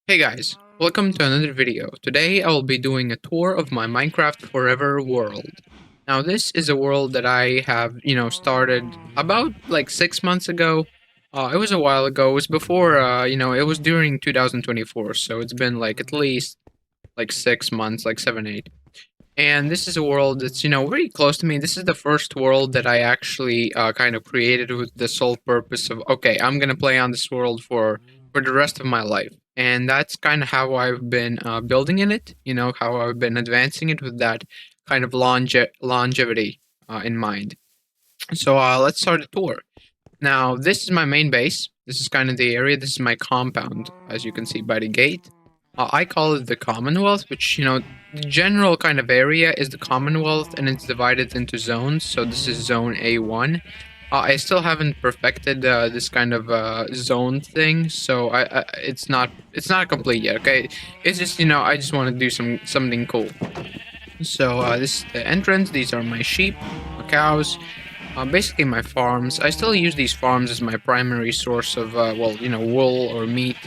Hey guys, welcome to another video. Today I will be doing a tour of my Minecraft Forever world. Now this is a world that I have, started about like 6 months ago. It was a while ago. It was before, it was during 2024, so it's been like at least like 6 months, like 7, 8. And this is a world that's, very close to me. This is the first world that I actually kind of created with the sole purpose of, okay, I'm going to play on this world for the rest of my life. And that's kind of how I've been building in it, how I've been advancing it with that kind of longevity in mind. So let's start the tour. Now, this is my main base. This is kind of the area. This is my compound, as you can see by the gate. I call it the Commonwealth, which, the general kind of area is the Commonwealth, and it's divided into zones. So this is Zone A1. I still haven't perfected this kind of zone thing, so it's not complete yet. Okay, it's just I just want to do something cool. So this is the entrance. These are my sheep, my cows, basically my farms. I still use these farms as my primary source of, wool or meat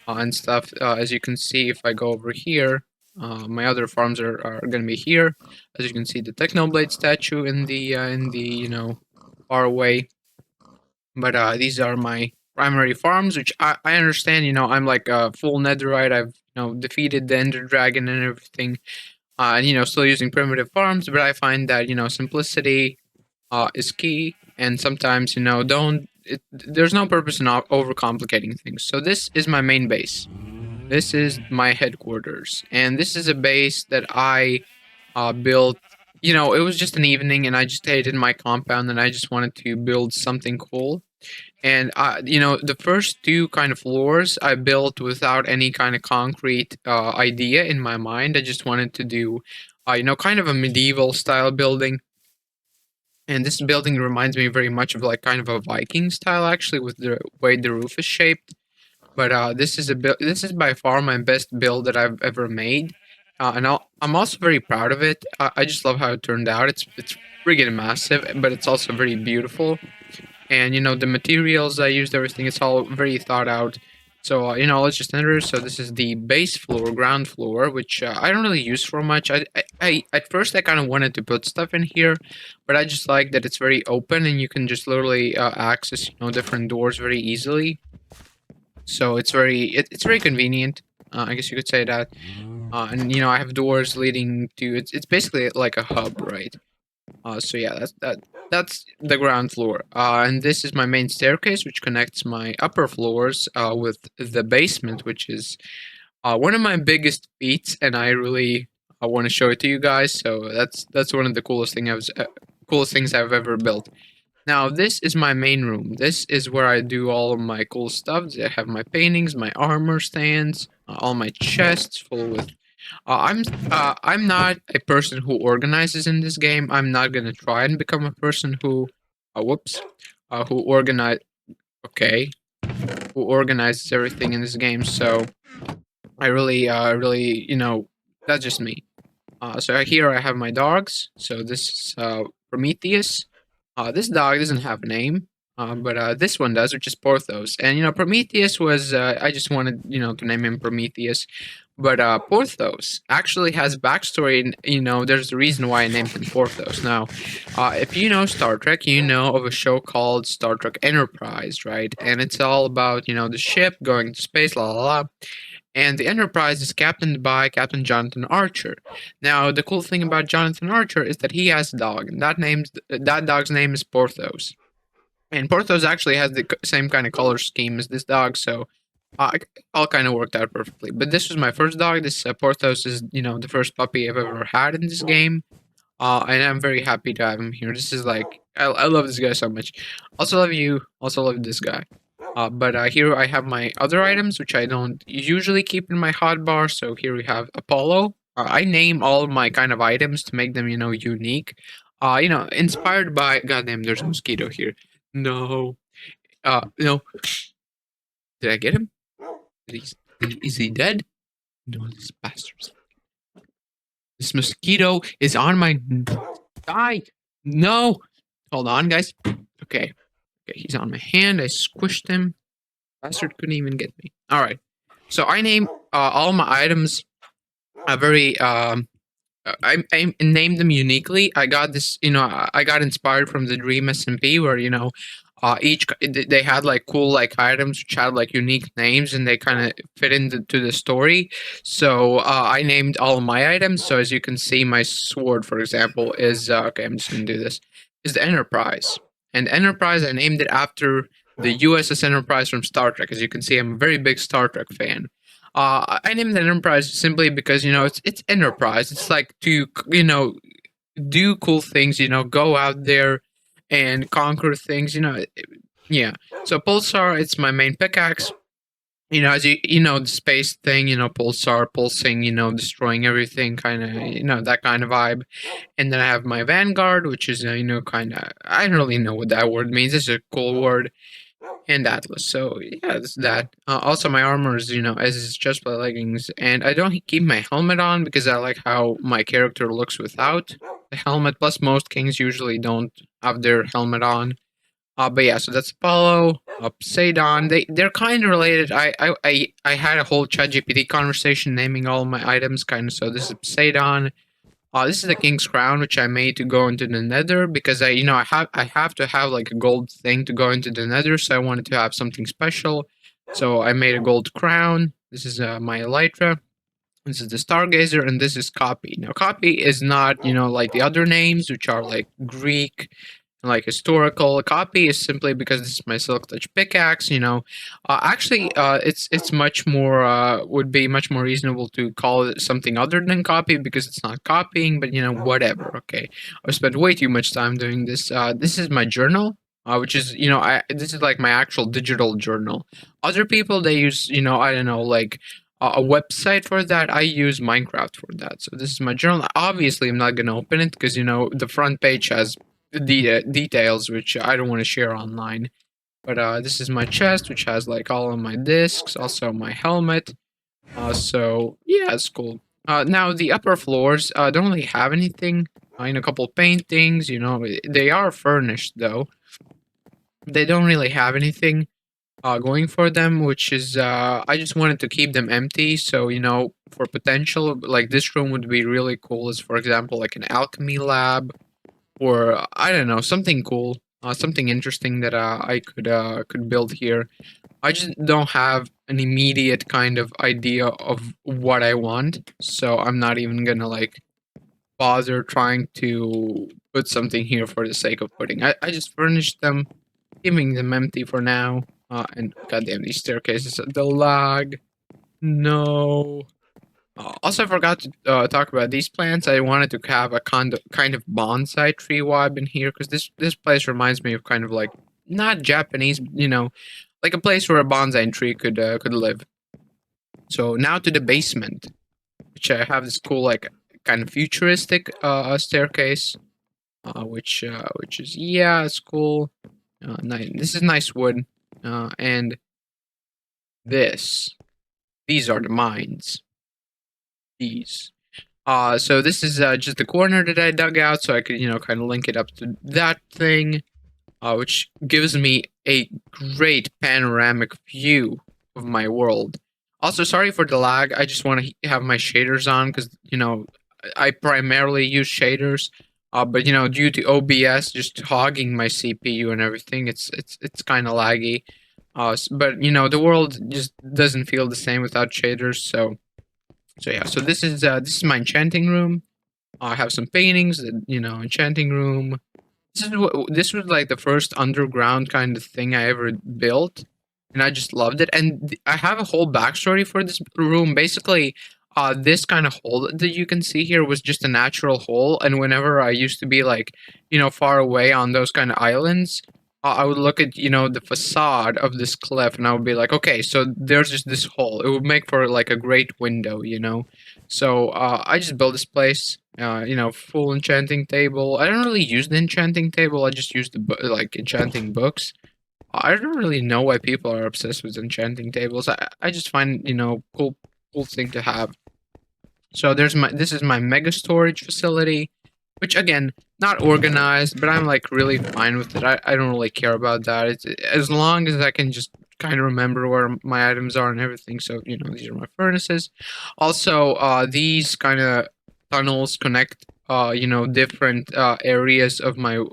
and stuff. As you can see, if I go over here, my other farms are going to be here. As you can see, the Technoblade statue in the far away. But these are my primary farms, which I understand. I'm like a full Netherite. I've defeated the Ender Dragon and everything. And still using primitive farms, but I find that simplicity is key, and sometimes there's no purpose in overcomplicating things. So this is my main base. This is my headquarters, and this is a base that I built. It was just an evening, and I just stayed in my compound, and I just wanted to build something cool. And the first two kind of floors I built without any kind of concrete idea in my mind. I just wanted to do, kind of a medieval style building. And this building reminds me very much of like kind of a Viking style, actually, with the way the roof is shaped. But this is by far my best build that I've ever made, and I'm also very proud of it. I just love how it turned out. It's friggin' massive, but it's also very beautiful. And the materials I used, everything, it's all very thought out. So let's just enter. So this is the base floor, ground floor, which I don't really use for much. I at first I kind of wanted to put stuff in here, but I just like that it's very open and you can just literally access different doors very easily. So it's very convenient. I guess you could say that. And I have doors leading to it's basically like a hub, right? So yeah, that's the ground floor. And this is my main staircase, which connects my upper floors with the basement, which is one of my biggest feats, and I really want to show it to you guys. So that's one of the coolest things I've ever built. Now this is my main room. This is where I do all of my cool stuff. I have my paintings, my armor stands, all my chests full with I'm not a person who organizes in this game. I'm not gonna try and become a person who, whoops, who organize. Okay, who organizes everything in this game. So I really, that's just me. So here I have my dogs. So this is Prometheus. This dog doesn't have a name, but this one does, which is Porthos. And Prometheus was I just wanted to name him Prometheus, but Porthos actually has backstory. And there's a reason why I named him Porthos. Now, if you know Star Trek, you know of a show called Star Trek Enterprise, right? And it's all about the ship going to space, la la la. And the Enterprise is captained by Captain Jonathan Archer. Now, the cool thing about Jonathan Archer is that he has a dog, and that dog's name is Porthos. And Porthos actually has the same kind of color scheme as this dog, so it all kind of worked out perfectly. But this was my first dog. This Porthos is, the first puppy I've ever had in this game, and I'm very happy to have him here. This is like I love this guy so much. Also love you. Also love this guy. But here I have my other items, which I don't usually keep in my hotbar. So here we have Apollo. I name all of my kind of items to make them, unique. Inspired by. Goddamn, there's a mosquito here. No. No. Did I get him? Is he dead? No, this bastard. This mosquito is on my. Die! No! Hold on, guys. Okay. Okay, he's on my hand. I squished him. Bastard couldn't even get me. All right. So I name all my items a very I named them uniquely. I got this, I got inspired from the Dream SMP, where they had like cool like items which had like unique names, and they kind of fit into to the story. So I named all of my items. So as you can see, my sword, for example, is okay. I'm just gonna do this. Is the Enterprise, and Enterprise I named it after the USS Enterprise from Star Trek. As you can see, I'm a very big Star Trek fan. I named it Enterprise simply because it's Enterprise. It's like to do cool things. Go out there and conquer things. Yeah. So Pulsar, it's my main pickaxe. As the space thing. Pulsar pulsing. Destroying everything. Kind of that kind of vibe. And then I have my Vanguard, which is kind of I don't really know what that word means. It's a cool word, and Atlas. So yeah, it's that. Also, my armor is as is just my leggings, and I don't keep my helmet on because I like how my character looks without the helmet. Plus, most kings usually don't have their helmet on. But yeah, so that's Apollo, Poseidon. They're kind of related. I had a whole ChatGPT conversation naming all my items, kind of. So this is Poseidon. This is the King's Crown, which I made to go into the Nether because I have to have like a gold thing to go into the Nether, so I wanted to have something special. So I made a gold crown. This is my Elytra. This is the Stargazer, and this is Copy. Now, Copy is not like the other names, which are like Greek like historical. Copy is simply because this is my silk touch pickaxe. Actually, it's much more would be much more reasonable to call it something other than copy because it's not copying. But whatever. Okay, I've spent way too much time doing this. This is my journal. Which is this is like my actual digital journal. Other people they use I don't know like a website for that. I use Minecraft for that. So this is my journal. Obviously, I'm not gonna open it because the front page has the details which I don't want to share online. But this is my chest, which has like all of my discs, also my helmet. So yeah, it's cool. Now the upper floors don't really have anything. A couple paintings. They are furnished though. They don't really have anything going for them, which is I just wanted to keep them empty. So for potential, like this room would be really cool. As for example, like an alchemy lab or I don't know, something cool, something interesting that I could build here. I just don't have an immediate kind of idea of what I want, so I'm not even gonna like bother trying to put something here for the sake of putting. I just furnished them, keeping them empty for now. And goddamn these staircases, the lag. No. Also, I forgot to talk about these plants. I wanted to have a kind of bonsai tree vibe in here because this place reminds me of kind of like not Japanese, like a place where a bonsai tree could live. So now to the basement, which I have this cool like kind of futuristic staircase, which is yeah, it's cool. Nice. This is nice wood, and these are the mines. These. So this is just the corner that I dug out, so I could, kind of link it up to that thing, which gives me a great panoramic view of my world. Also, sorry for the lag. I just want to have my shaders on because, I primarily use shaders. But due to OBS just hogging my CPU and everything, it's kind of laggy. But the world just doesn't feel the same without shaders. So yeah, so this is my enchanting room. I have some paintings, enchanting room. This was like the first underground kind of thing I ever built, and I just loved it. And I have a whole backstory for this room. Basically, this kind of hole that you can see here was just a natural hole, and whenever I used to be like, far away on those kind of islands, I would look at the facade of this cliff, and I would be like, okay, so there's just this hole. It would make for like a great window. So I just built this place. Full enchanting table. I don't really use the enchanting table. I just use the like enchanting books. I don't really know why people are obsessed with enchanting tables. I just find cool thing to have. So this is my mega storage facility, which again not organized, but I'm like really fine with it. I don't really care about that. It's as long as I can just kind of remember where my items are and everything. So these are my furnaces. Also, these kind of tunnels connect different areas of my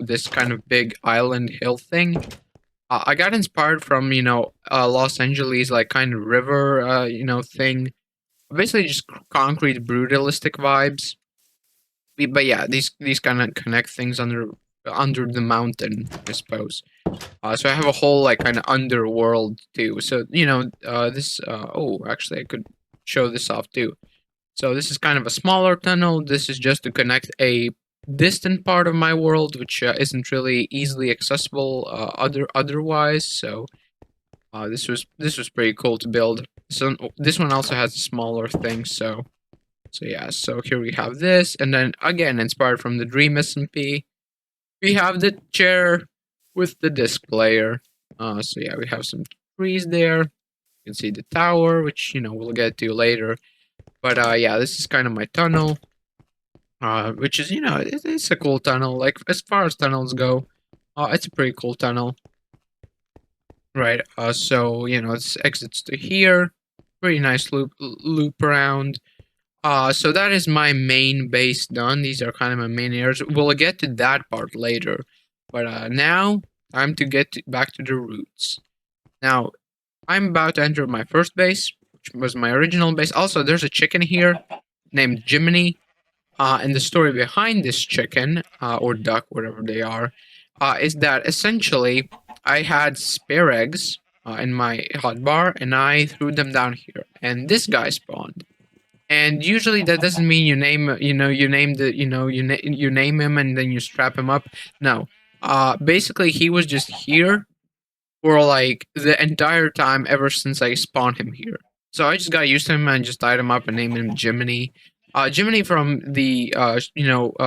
this kind of big island hill thing. I got inspired from Los Angeles like kind of river thing. Basically just concrete brutalistic vibes. But yeah, these kind of connect things under the mountain, I suppose. So I have a whole like kind of underworld too. So this. Oh, actually, I could show this off too. So this is kind of a smaller tunnel. This is just to connect a distant part of my world, which isn't really easily accessible otherwise. So this was pretty cool to build. So this one also has a smaller thing. So yeah. So here we have this, and then again inspired from the Dream SMP, we have the chair with the disc player. So yeah, we have some trees there. You can see the tower, which we'll get to later. But yeah, this is kind of my tunnel, which is it's a cool tunnel. Like as far as tunnels go, it's a pretty cool tunnel, right? So it's exits to here. Pretty nice loop around. So that is my main base done. These are kind of my main areas. We'll get to that part later. But now, time to get back to the roots. Now, I'm about to enter my first base, which was my original base. Also, there's a chicken here named Jiminy. And the story behind this chicken, or duck, whatever they are, is that essentially I had spare eggs in my hotbar and I threw them down here. And this guy spawned. And usually that doesn't mean you name the, you name him and then you strap him up. No. Basically he was just here for like the entire time ever since I spawned him here. So I just got used to him and just tied him up and named him Jiminy. Jiminy from the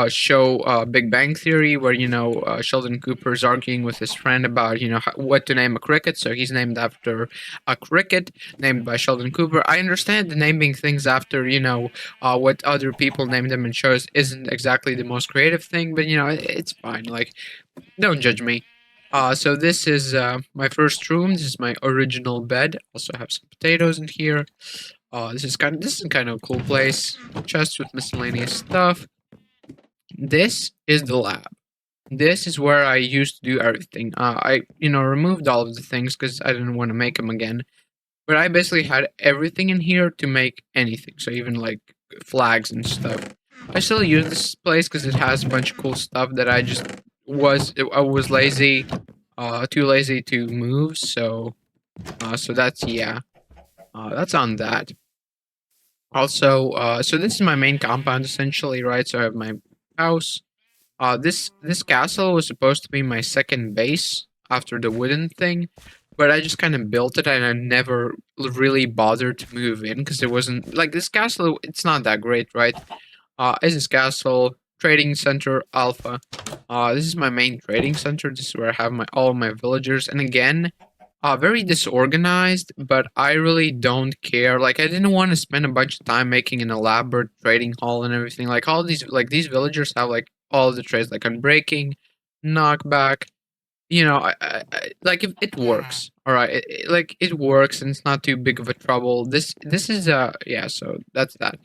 show Big Bang Theory, where Sheldon Cooper is arguing with his friend about what to name a cricket. So he's named after a cricket named by Sheldon Cooper. I understand the naming things after what other people named them in shows isn't exactly the most creative thing, but it's fine. Like, don't judge me. So this is my first room. This is my original bed. Also have some potatoes in here. This is kind of a cool place. Chest with miscellaneous stuff. This is the lab. This is where I used to do everything. I removed all of the things because I didn't want to make them again. But I basically had everything in here to make anything. So even like flags and stuff. I still use this place because it has a bunch of cool stuff that I was lazy, too lazy to move. So that's yeah. That's on that. Also, so this is my main compound essentially, right? So I have my house. This castle was supposed to be my second base after the wooden thing, but I just kind of built it and I never really bothered to move in because it wasn't like this castle. It's not that great, right? Is this castle trading center alpha? This is my main trading center. This is where I have all my villagers, and again, very disorganized, but I really don't care. Like, I didn't want to spend a bunch of time making an elaborate trading hall and everything. Like, all these villagers have like all the trades, like unbreaking, knockback. Like if it works, all right. Like it works, and it's not too big of a trouble. This is yeah. So that's that.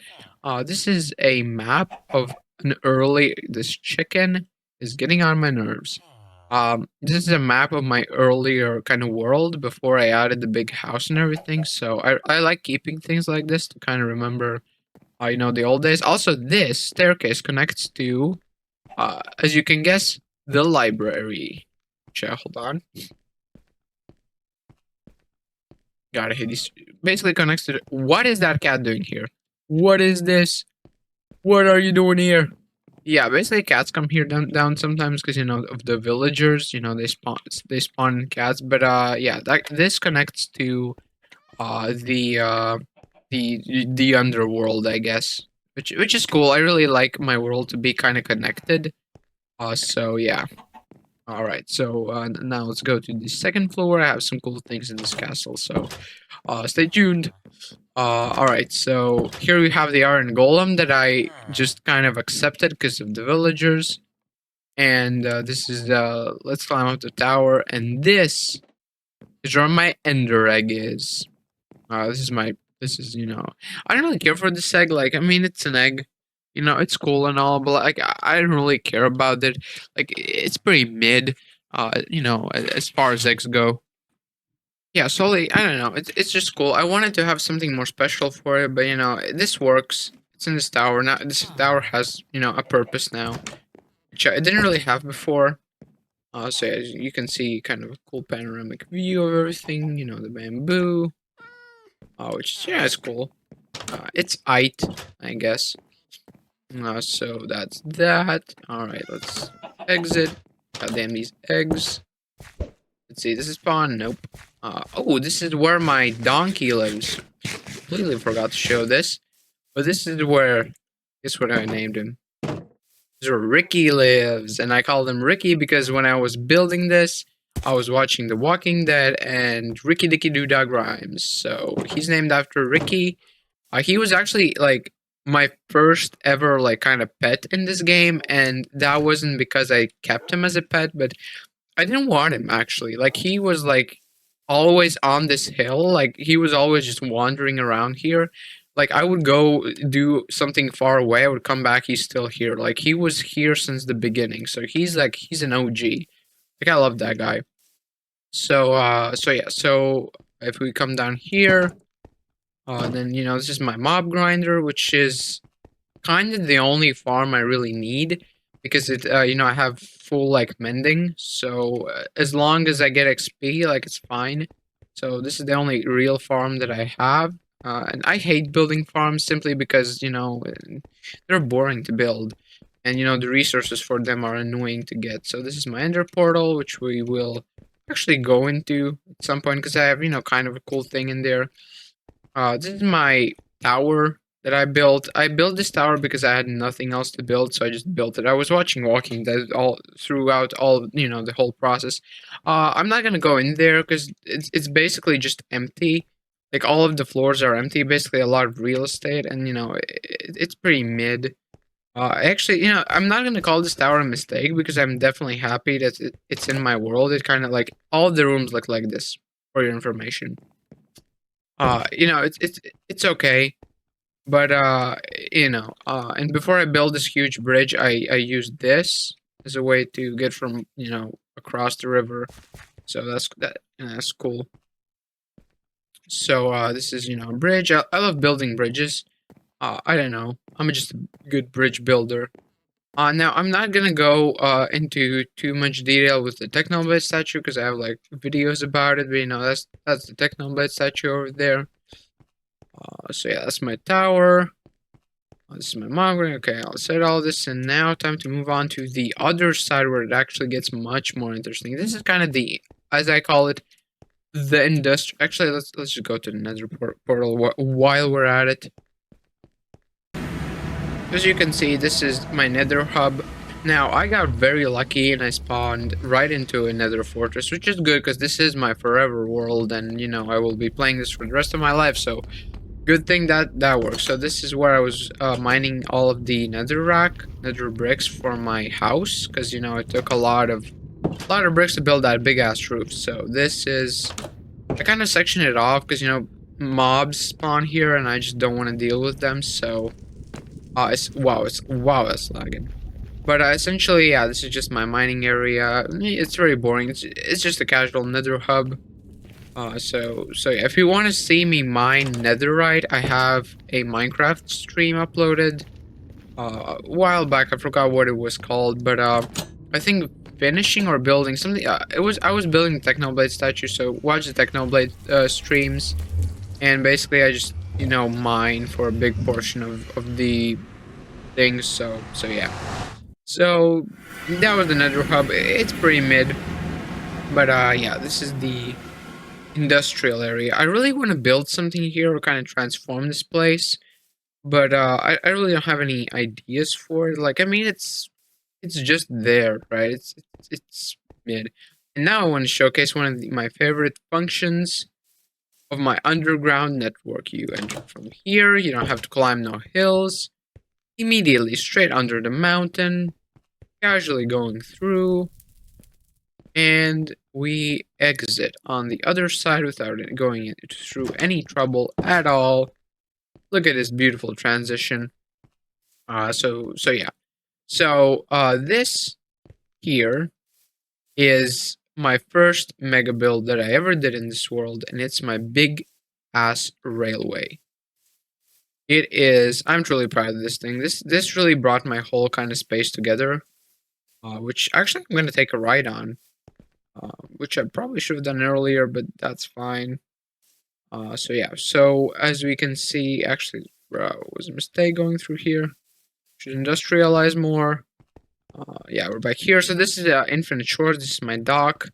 This is a map of an early. This chicken is getting on my nerves. This is a map of my earlier kind of world before I added the big house and everything. So I like keeping things like this to kind of remember, the old days. Also, this staircase connects to, as you can guess, the library. Hold on. Gotta hit these. Basically connects to. What is that cat doing here? What is this? What are you doing here? Yeah, basically cats come here down sometimes because of the villagers. They spawn cats. But yeah, this connects to the underworld, I guess, which is cool. I really like my world to be kind of connected. So yeah. All right, so now let's go to the second floor. I have some cool things in this castle, so stay tuned. All right, so here we have the iron golem that I just kind of accepted because of the villagers. And this is let's climb up the tower, and this Is where my ender egg is. This is, I don't really care for this egg. Like, I mean, it's an egg. It's cool and all, but like, I don't really care about it. Like, it's pretty mid, as far as eggs go. Yeah, so like, I don't know. It's just cool. I wanted to have something more special for it, but this works. It's in this tower now. This tower has, a purpose now, which I didn't really have before. So yeah, as you can see, kind of a cool panoramic view of everything. The bamboo. Which yeah, it's cool. It's it, I guess. So that's that. All right, let's exit. God damn these eggs. Let's see. This is spawn. Nope. Oh, this is where my donkey lives. Completely forgot to show this, but this is where. Guess what I named him. This is where Ricky lives, and I called him Ricky because when I was building this, I was watching The Walking Dead and Ricky Dicky Doo Dog Rhymes. So he's named after Ricky. He was actually like my first ever like kind of pet in this game, and that wasn't because I kept him as a pet, but I didn't want him actually. Like he was like always on this hill, like he was always just wandering around here. Like I would go do something far away, I would come back, he's still here. Like he was here since the beginning, so he's an OG. Like I love that guy. So yeah, so if we come down here, then this is my mob grinder, which is kind of the only farm I really need because I have full like mending. So as long as I get XP, like it's fine. So this is the only real farm that I have. And I hate building farms simply because they're boring to build, and the resources for them are annoying to get. So this is my ender portal, which we will actually go into at some point because I have kind of a cool thing in there. This is my tower that I built. I built this tower because I had nothing else to build, so I just built it. I was watching Walking Dead all throughout all the whole process. I'm not gonna go in there because it's basically just empty. Like all of the floors are empty, basically a lot of real estate, and it's pretty mid. Actually, I'm not gonna call this tower a mistake because I'm definitely happy that it's in my world. It kind of like all of the rooms look like this for your information. It's okay, but and before I build this huge bridge, I used this as a way to get from across the river. So that's cool. So this is a bridge. I love building bridges. I don't know. I'm just a good bridge builder. Now I'm not gonna go into too much detail with the Technoblade statue because I have like videos about it. But that's the Technoblade statue over there. So yeah, that's my tower. This is my mountain. Okay, I'll set all this, and now time to move on to the other side where it actually gets much more interesting. This is kind of as I call it, the industry. Actually, let's just go to the Nether portal while we're at it. As you can see, this is my Nether hub. Now, I got very lucky and I spawned right into a Nether fortress, which is good because this is my forever world, and I will be playing this for the rest of my life. So good thing that works. So this is where I was mining all of the nether bricks for my house, because it took a lot of bricks to build that big ass roof. So this is, I kind of section it off because mobs spawn here and I just don't want to deal with them. So wow, it's lagging. But essentially, yeah, this is just my mining area. It's very boring. It's just a casual nether hub. So yeah, if you want to see me mine netherite, I have a Minecraft stream uploaded a while back. I forgot what it was called, but I think finishing or building something. I was building the Technoblade statue, so watch the Technoblade streams, and basically I just mine for a big portion of the things. So yeah, so that was the nether hub. It's pretty mid, but yeah, this is the industrial area. I really want to build something here or kind of transform this place, but I really don't have any ideas for it. Like, I mean, it's just there, right? It's mid. And now I want to showcase one of my favorite functions of my underground network. You enter from here. You don't have to climb no hills. Immediately straight under the mountain, casually going through, and we exit on the other side without going through any trouble at all. Look at this beautiful transition. So yeah. So this here is my first mega build that I ever did in this world, and it's my big ass railway. It is. I'm truly proud of this thing. This really brought my whole kind of space together, which actually I'm going to take a ride on, which I probably should have done earlier, but that's fine. So yeah. So as we can see, actually, was a mistake going through here. Should industrialize more. Yeah, we're back here. So this is Infinite Shores. This is my dock.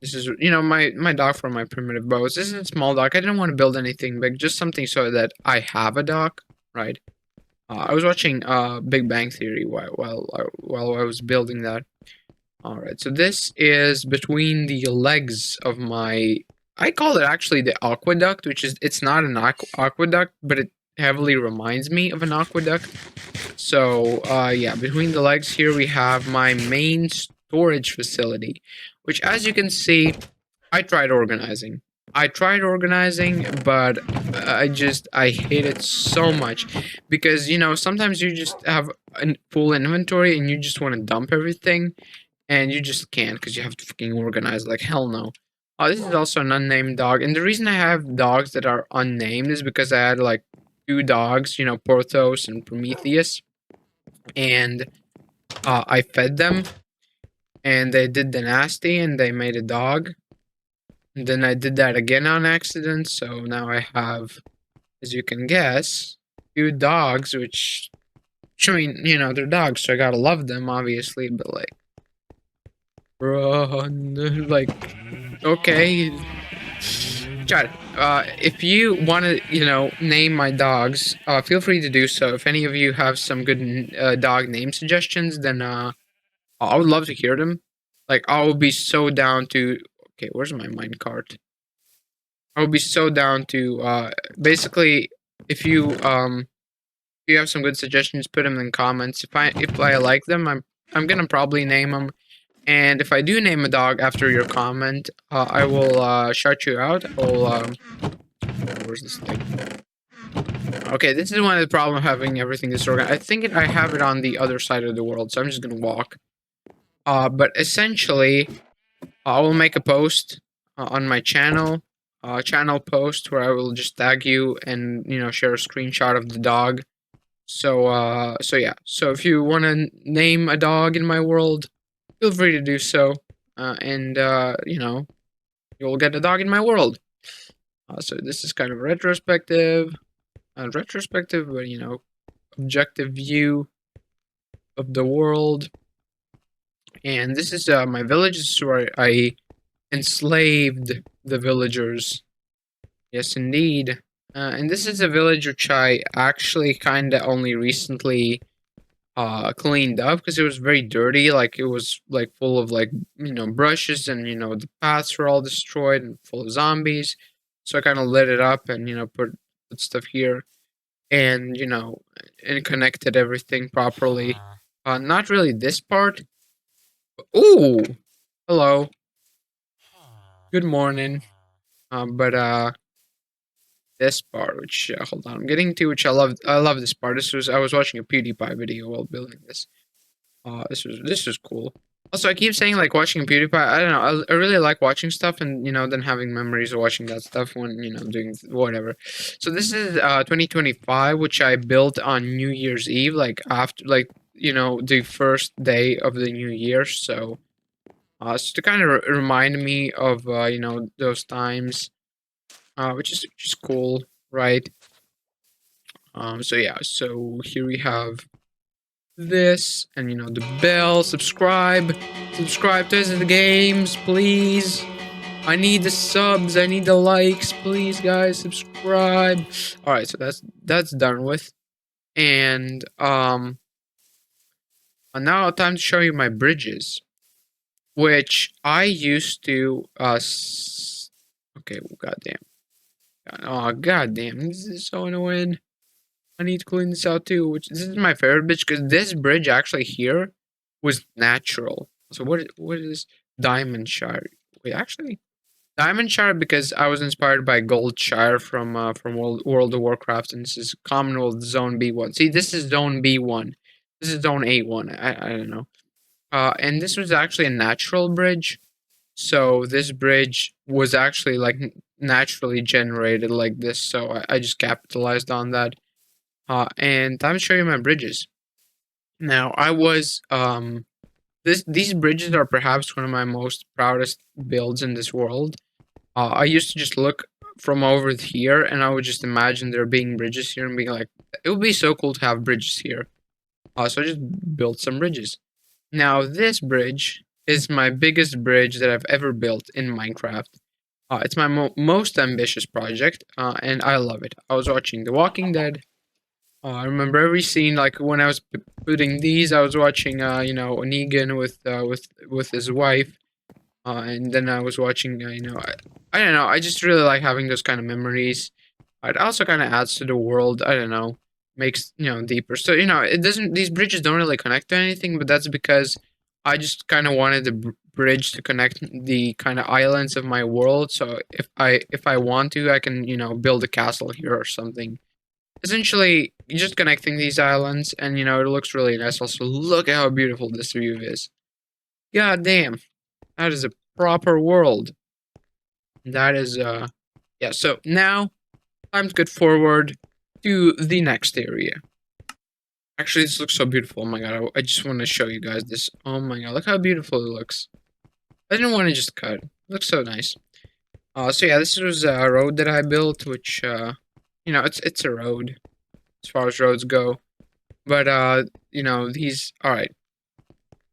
This is, my dock for my primitive boats. This is a small dock. I didn't want to build anything big, just something so that I have a dock, right? I was watching Big Bang Theory while I was building that. All right, so this is between the legs of my. I call it actually the aqueduct, which is it's not an aqueduct, but it heavily reminds me of an aqueduct. So yeah, between the legs here we have my main storage facility, which as you can see, I tried organizing. But I hate it so much because sometimes you just have a full inventory and you just want to dump everything and you just can't because you have to fucking organize like hell no. This is also an unnamed dog, and the reason I have dogs that are unnamed is because I had like two dogs, Porthos and Prometheus, and I fed them, and they did the nasty, and they made a dog. And then I did that again on accident, so now I have, as you can guess, two dogs, which, I mean, they're dogs, so I gotta love them, obviously, but like, run, like, okay. Chad, if you want to, name my dogs, feel free to do so. If any of you have some good dog name suggestions, then I would love to hear them. Like, I would be so down to. Okay, where's my minecart? I would be so down to basically if you have some good suggestions, put them in comments. If I like them, I'm gonna probably name them. And if I do name a dog after your comment, I will shout you out. Where's this thing? Okay, this is one of the problem of having everything disorganized. I think I have it on the other side of the world, so I'm just gonna walk. But essentially, I will make a post on my channel post where I will just tag you and share a screenshot of the dog. So yeah. So if you want to name a dog in my world, feel free to do so, and you'll get a dog in my world. So this is kind of retrospective, but objective view of the world. And this is my village. This is where I enslaved the villagers. Yes, indeed. And this is a village which I actually kind of only recently cleaned up because it was very dirty. Like it was like full of like brushes, and the paths were all destroyed and full of zombies. So I kind of lit it up and put stuff here, and and connected everything properly. Not really this part. Ooh, hello, good morning. But this part, which hold on, I'm getting to, which I love this part. I was watching a PewDiePie video while building this. This was cool. Also, I keep saying like watching PewDiePie. I don't know. I really like watching stuff, and then having memories of watching that stuff when doing whatever. So this is 2025, which I built on New Year's Eve, like after like the first day of the new year. So to kind of remind me of those times, which is cool, right? So yeah. So here we have this, and the bell. Subscribe to the games, please. I need the subs, I need the likes, please, guys. Subscribe. All right, so that's done with, and now time to show you my bridges, which I used to okay, well, goddamn. Oh goddamn, this is so annoying. I need to clean this out too. Which this is my favorite bridge because this bridge actually here was natural. So what is Diamond Shire? Wait, actually, Diamond Shire because I was inspired by Gold Shire from World of Warcraft, and this is Commonwealth Zone B1. See, this is Zone B1. This is Zone A1. I don't know. And this was actually a natural bridge. So this bridge was actually like naturally generated like this. So I just capitalized on that. And I'm showing you my bridges. Now I was these bridges are perhaps one of my most proudest builds in this world. I used to just look from over here and I would just imagine there being bridges here and being like, it would be so cool to have bridges here. So I just built some bridges. Now this bridge is my biggest bridge that I've ever built in Minecraft. It's my most ambitious project, and I love it. I was watching The Walking Dead. I remember every scene, like when I was putting these, I was watching, Negan with his wife, and then I was watching, I don't know. I just really like having those kind of memories. It also kind of adds to the world. I don't know, makes deeper. So it doesn't. These bridges don't really connect to anything, but that's because I just kind of wanted the bridge to connect the kind of islands of my world. So if I want to, I can build a castle here or something. Essentially, just connecting these islands, and it looks really nice. Also, look at how beautiful this view is. God damn, that is a proper world. That is yeah. So now time to get forward to the next area. Actually, this looks so beautiful. Oh my god, I just want to show you guys this. Oh my god, look how beautiful it looks. I didn't want to just cut. It looks so nice. So yeah, this was a road that I built, which it's a road as far as roads go. But these. All right.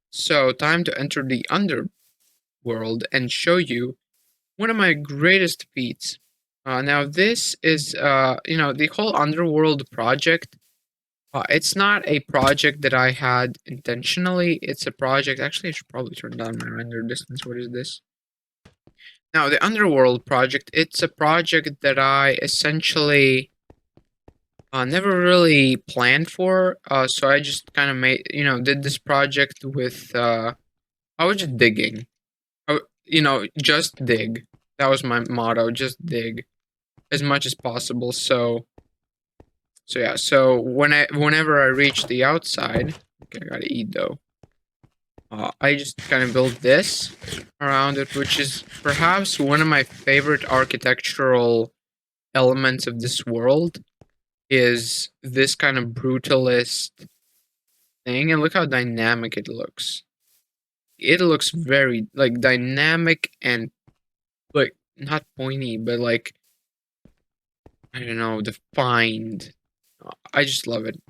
So time to enter the underworld and show you one of my greatest feats. Now this is the whole underworld project. It's not a project that I had intentionally. It's a project. Actually, I should probably turn down my render distance. What is this? Now, the Underworld project, it's a project that I essentially never really planned for. So I just kind of did this project with, I was just digging. Just dig. That was my motto, just dig as much as possible. So yeah, so whenever I reach the outside, okay, I gotta eat though. I just kind of built this around it, which is perhaps one of my favorite architectural elements of this world. Is this kind of brutalist thing, and look how dynamic it looks. It looks very like dynamic and like not pointy, but like I don't know, defined. I just love it.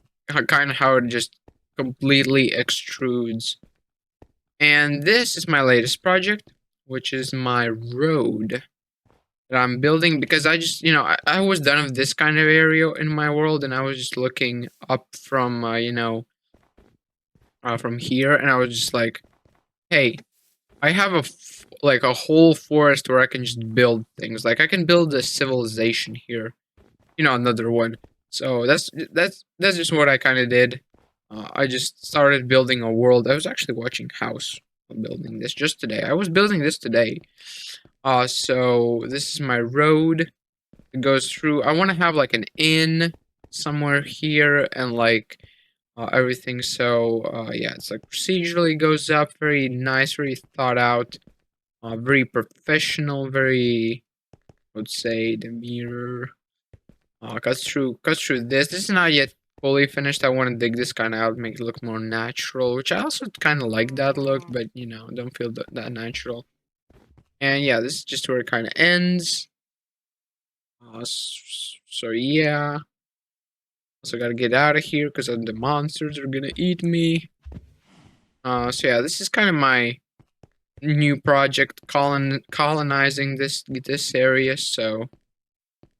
Kind of how it just completely extrudes. And this is my latest project, which is my road that I'm building because I just, I was done with this kind of area in my world and I was just looking up from, from here and I was just like, hey, I have like a whole forest where I can just build things. Like I can build a civilization here, another one. So that's just what I kind of did. I just started building a world. I was actually watching House building this just today. I was building this today. So this is my road. It goes through. I want to have like an inn somewhere here and like everything. So yeah, it's like procedurally goes up. Very nice, very thought out, very professional. Very, I would say, the mirror. Cuts through this. This is not yet fully finished. I want to dig this kind of out, make it look more natural, which I also kind of like that look, but don't feel that natural. And yeah, this is just where it kind of ends. So yeah. Also gotta get out of here because the monsters are gonna eat me. So yeah, this is kind of my new project, colonizing this area. So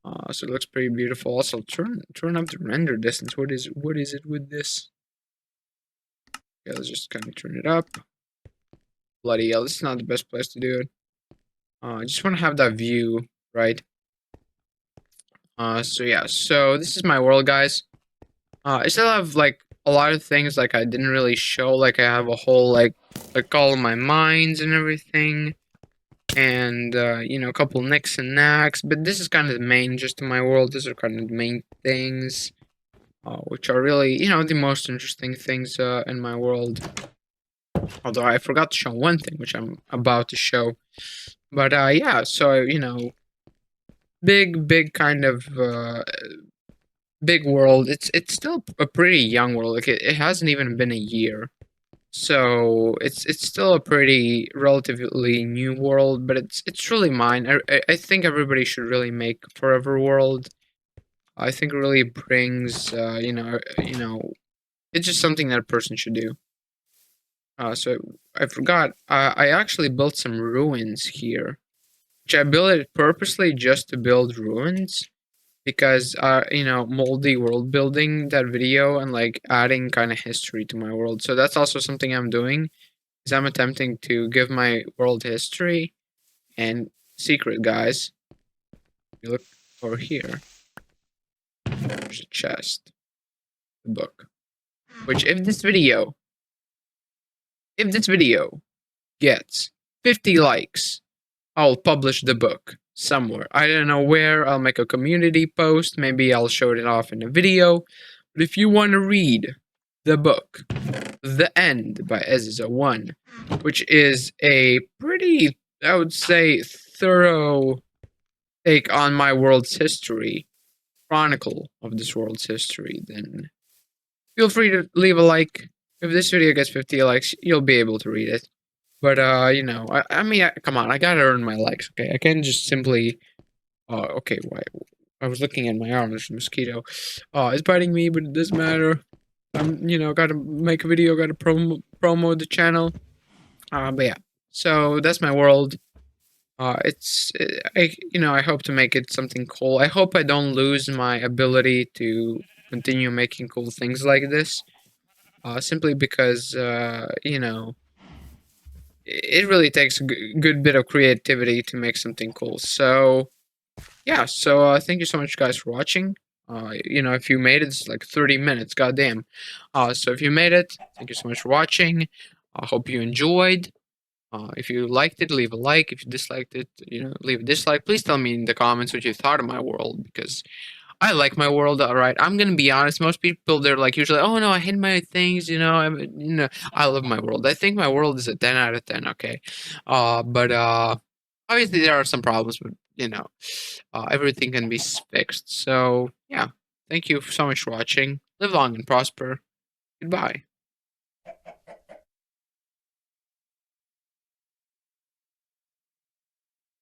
it looks pretty beautiful. Also, turn up the render distance. What is it with this? Yeah, let's just kind of turn it up. Bloody hell, this is not the best place to do it. I just want to have that view, right? So yeah, so this is my world, guys. I still have like a lot of things like I didn't really show. Like I have a whole like all of my mines and everything. and a couple nicks and knacks. But this is kind of the main gist of my world. These are kind of the main things, which are really the most interesting things in my world. Although I forgot to show one thing, which I'm about to show. But yeah, so big kind of big world. It's still a pretty young world. Like it hasn't even been a year. So it's still a pretty relatively new world, but it's really mine. I think everybody should really make Forever World. I think it really brings it's just something that a person should do. So I forgot. I actually built some ruins here, which I built it purposely just to build ruins because moldy world building that video and like adding kind of history to my world. So that's also something I'm doing is I'm attempting to give my world history and secret, guys. You look over here. There's a chest, a book. Which, if this video gets 50 likes, I'll publish the book somewhere. I don't know where. I'll make a community post. Maybe I'll show it off in a video. But if you want to read the book, The End by Eziza 1, which is a pretty, I would say, thorough take on my world's history, chronicle of this world's history, then feel free to leave a like. If this video gets 50 likes, you'll be able to read it. But I mean, come on, I gotta earn my likes. Okay, I can't just simply. Okay, why? I was looking at my arm. There's a mosquito. It's biting me, but it doesn't matter. I'm, gotta make a video. Gotta promo the channel. But yeah. So that's my world. I hope to make it something cool. I hope I don't lose my ability to continue making cool things like this. Simply because it really takes a good bit of creativity to make something cool. So yeah, so thank you so much, guys, for watching. If you made it, it's like 30 minutes, goddamn. So if you made it, thank you so much for watching. I hope you enjoyed. If you liked it, leave a like. If you disliked it, leave a dislike. Please tell me in the comments what you thought of my world because I like my world. All right, I'm gonna be honest. Most people they're like usually, oh no, I hate my things. I love my world. I think my world is a 10 out of 10. Okay, but obviously there are some problems, but everything can be fixed. So yeah, thank you so much for watching. Live long and prosper. Goodbye.